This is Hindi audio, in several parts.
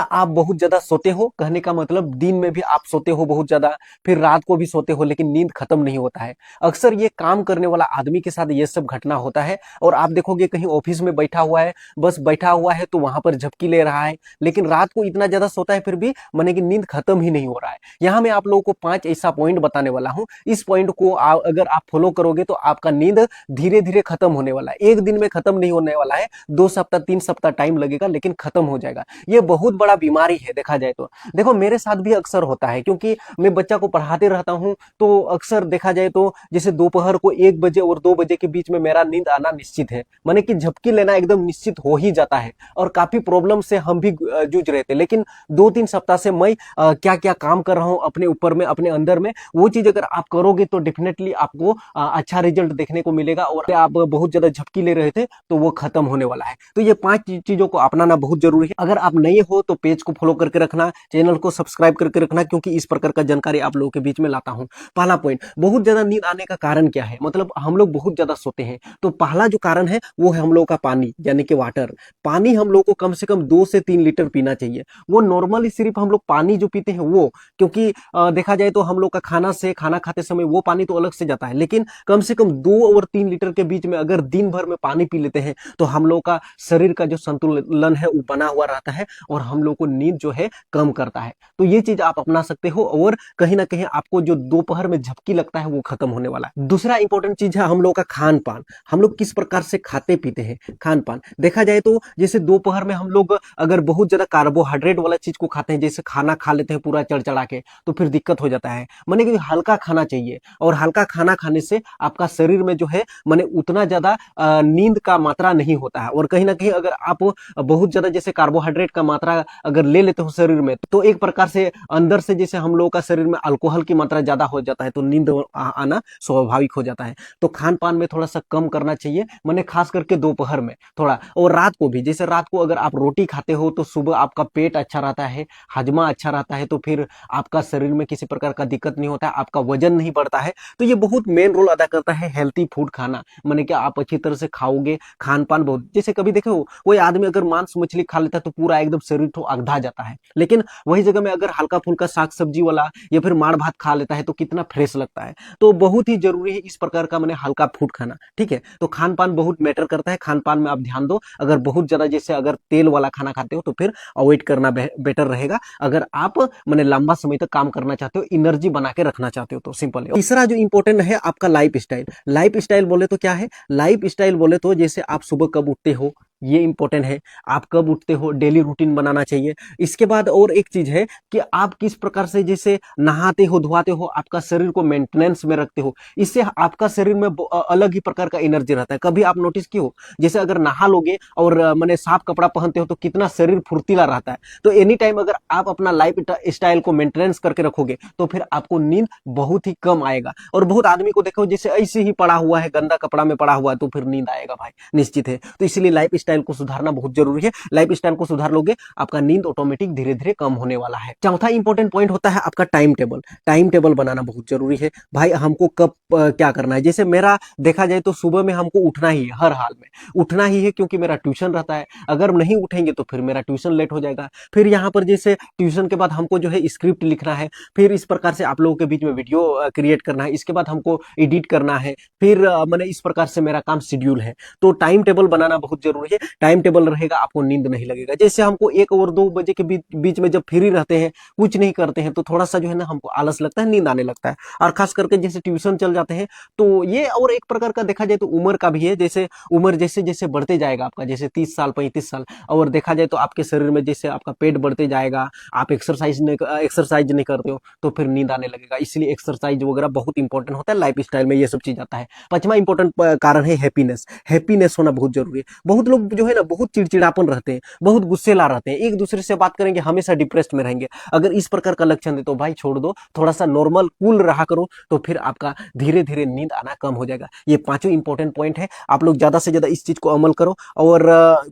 आप बहुत ज्यादा सोते हो? कहने का मतलब दिन में भी आप सोते हो बहुत ज्यादा, फिर रात को भी सोते हो, लेकिन नींद खत्म नहीं होता है। अक्सर ये काम करने वाला आदमी के साथ ये सब घटना होता है। और आप देखोगे कहीं ऑफिस में बैठा हुआ है, बस बैठा हुआ है तो वहां पर झपकी ले रहा है, लेकिन रात को इतना ज्यादा सोता है फिर भी माने कि नींद खत्म ही नहीं हो रहा है। यहाँ मैं आप लोगों को 5 ऐसा पॉइंट बताने वाला हूँ। इस पॉइंट को अगर आप फॉलो करोगे तो आपका नींद धीरे धीरे खत्म होने वाला है। एक दिन में खत्म नहीं होने वाला है, 2 सप्ताह 3 सप्ताह टाइम लगेगा, लेकिन खत्म हो जाएगा। ये बहुत बड़ा बीमारी है देखा जाए तो। देखो मेरे साथ भी अक्सर होता है, क्योंकि मैं बच्चा को पढ़ाते रहता हूँ, तो अक्सर देखा जाए तो जैसे दोपहर को 1 बजे और 2 बजे के बीच में मेरा नींद आना निश्चित है, माने कि झपकी लेना एकदम निश्चित हो ही जाता है। और काफी प्रॉब्लम से हम भी जूझ रहे थे, लेकिन 2-3 सप्ताह से मैं क्या क्या काम कर रहा हूँ अपने ऊपर में, अपने अंदर में, वो चीज अगर आप करोगे तो डेफिनेटली आपको अच्छा रिजल्ट देखने को मिलेगा। और आप बहुत ज्यादा झपकी ले रहे थे तो वो खत्म होने वाला है। तो ये 5 चीजों को अपनाना बहुत जरूरी है। अगर आप नए हो तो पेज को फॉलो करके रखना, चैनल को सब्सक्राइब करके रखना, क्योंकि इस प्रकार का जानकारी आप लोगों के बीच में लाता हूं। पहला पॉइंट, बहुत ज्यादा नींद आने का कारण क्या है, मतलब हम लोग बहुत ज्यादा सोते हैं। तो पहला जो कारण है वो है हम लोग का पानी, यानी कि वाटर। पानी हम लोग को कम से कम 2 से 3 लीटर पीना चाहिए। वो नॉर्मली सिर्फ हम लोग पानी जो पीते हैं वो, क्योंकि देखा जाए तो हम लोग का खाना खाते समय वो पानी तो अलग से जाता है, लेकिन कम से कम 2 और 3 लीटर के बीच में अगर दिन भर में पानी पी लेते हैं तो हम लोग का शरीर का जो संतुलन है वो बना हुआ रहता है, और हम लोग को नींद जो है कम करता है। तो ये चीज आप अपना सकते हो, और कहीं ना कहीं आपको जो दोपहर में झपकी लगता है वो खत्म होने वाला है। दूसरा इंपॉर्टेंट चीज है हम लोग का खान पान। हम लोग किस प्रकार से खाते पीते हैं, खान पान देखा जाए तो जैसे दोपहर में हम लोग अगर बहुत ज्यादा कार्बोहाइड्रेट वाला चीज को खाते हैं, जैसे खाना खा लेते हैं पूरा चढ़ चढ़ा के, तो फिर दिक्कत हो जाता है। माने कि हल्का खाना चाहिए, और हल्का खाना खाने से आपका शरीर में जो है माने उतना ज्यादा नींद का मात्रा नहीं होता है। और कहीं ना कहीं अगर आप बहुत ज्यादा जैसे कार्बोहाइड्रेट का मात्रा अगर ले लेते हो शरीर में, तो एक प्रकार से अंदर से जैसे हम लोगों का शरीर में अल्कोहल की मात्रा ज्यादा हो जाता है, तो नींद आना स्वाभाविक हो जाता है। तो खान पान में थोड़ा सा कम करना चाहिए, मैंने खास करके दोपहर में थोड़ा। और रात को भी, जैसे रात को अगर आप रोटी खाते हो तो सुबह आपका पेट अच्छा रहता है, हजमा अच्छा रहता है, तो फिर आपका शरीर में किसी प्रकार का दिक्कत नहीं होता है, आपका वजन नहीं बढ़ता है। तो ये बहुत मेन रोल अदा करता है हेल्थी फूड खाना, माने कि आप अच्छी तरह से खाओगे। खान पान बहुत, जैसे कभी देखो कोई आदमी अगर मांस मछली खा लेता है तो पूरा एकदम शरीर तो अगधा जाता है, लेकिन वही जगह में अगर हल्का फुल्का साग सब्जी वाला या फिर माड़ भात खा लेता है तो कितना फ्रेश लगता है। तो बहुत ही जरूरी है इस प्रकार का मैंने हल्का फूड खाना, ठीक है। तो खान पान बहुत मैटर करता है, खान पान में आप ध्यान दो। अगर बहुत ज्यादा जैसे अगर तेल वाला खाना खाते हो तो फिर अवॉइड करना बेटर रहेगा। अगर आप मैंने लंबा समय तक काम करना चाहते हो, एनर्जी बना के रखना चाहते हो, तो सिंपल है। तीसरा जो इंपॉर्टेंट है आपका लाइफ स्टाइल। लाइफ स्टाइल बोले तो क्या है, लाइफ स्टाइल बोले तो जैसे आप सुबह कब उठते हो ये इंपॉर्टेंट है, आप कब उठते हो, डेली रूटीन बनाना चाहिए। इसके बाद और एक चीज है कि आप किस प्रकार से जैसे नहाते हो धोआते हो, आपका शरीर को मेंटेनेंस में रखते हो, इससे आपका शरीर में अलग ही प्रकार का एनर्जी रहता है। कभी आप नोटिस किए हो, जैसे अगर नहा लोगे और मैंने साफ कपड़ा पहनते हो तो कितना शरीर फुर्तीला रहता है। तो एनी टाइम अगर आप अपना लाइफ स्टाइल को मेंटेनेंस करके रखोगे तो फिर आपको नींद बहुत ही कम आएगा। और बहुत आदमी को देखो जैसे ऐसे ही पड़ा हुआ है, गंदा कपड़ा में पड़ा हुआ है, तो फिर नींद आएगा भाई, निश्चित है। तो इसलिए लाइफ स्टाइल को सुधारना बहुत जरूरी है। लाइफ स्टाइल को सुधार लोगे, आपका नींद ऑटोमेटिक धीरे धीरे कम होने वाला है। चौथा इंपॉर्टेंट पॉइंट होता है आपका टाइम टेबल। टाइम टेबल बनाना बहुत जरूरी है भाई, हमको कब क्या करना है। जैसे मेरा देखा जाए तो सुबह में हमको उठना ही है, हर हाल में उठना ही है, क्योंकि मेरा ट्यूशन रहता है। अगर नहीं उठेंगे तो फिर मेरा ट्यूशन लेट हो जाएगा। फिर यहाँ पर जैसे ट्यूशन के बाद हमको जो है स्क्रिप्ट लिखना है, फिर इस प्रकार से आप लोगों के बीच में वीडियो क्रिएट करना है, इसके बाद हमको एडिट करना है, फिर मैंने इस प्रकार से मेरा काम शेड्यूल है। तो टाइम टेबल बनाना बहुत जरूरी है। टाइम टेबल रहेगा, आपको नींद नहीं लगेगा। जैसे हमको 1 और 2 बजे के बीच में जब फ्री रहते हैं, कुछ नहीं करते हैं, तो थोड़ा सा जो है ना हमको आलस लगता है, नींद आने लगता है। और खास करके जैसे ट्यूशन चल जाते हैं तो ये और एक प्रकार का देखा जाए तो उम्र का भी है। जैसे उम्र जैसे जैसे बढ़ते जाएगा आपका, जैसे 30 साल 35 साल, और देखा जाए तो आपके शरीर में जैसे आपका पेट बढ़ते जाएगा, आप एक्सरसाइज नहीं करते हो तो फिर नींद आने लगेगा। इसलिए एक्सरसाइज वगैरह बहुत इंपॉर्टेंट होता है, लाइफ स्टाइल में ये सब चीज आता है। पांचवा इंपॉर्टेंट कारण है हैप्पीनेस। हैप्पीनेस होना बहुत जरूरी है। बहुत लोग जो है ना बहुत चिड़चिड़ापन रहते हैं, बहुत गुस्सेला रहते हैं, एक दूसरे से बात करेंगे हमेशा डिप्रेस्ड में रहेंगे। अगर इस प्रकार का लक्षण है तो भाई छोड़ दो, थोड़ा सा नॉर्मल कूल रहा करो, तो फिर आपका धीरे धीरे नींद आना कम हो जाएगा। ये पांचों इंपॉर्टेंट पॉइंट है, आप लोग ज्यादा से ज्यादा इस चीज को अमल करो। और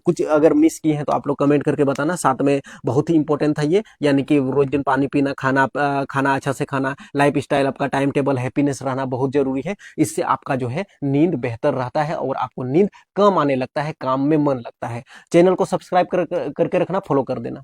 कुछ अगर मिस किए हैं तो आप लोग कमेंट करके बताना। साथ में बहुत ही इंपॉर्टेंट था ये, यानी कि रोज दिन पानी पीना, खाना अच्छा से खाना, लाइफ स्टाइल आपका, टाइम टेबल, हैप्पीनेस रहना बहुत जरूरी है। इससे आपका जो है नींद बेहतर रहता है और आपको नींद कम आने लगता है, काम में मन लगता है। चैनल को सब्सक्राइब करके रखना, फॉलो कर देना।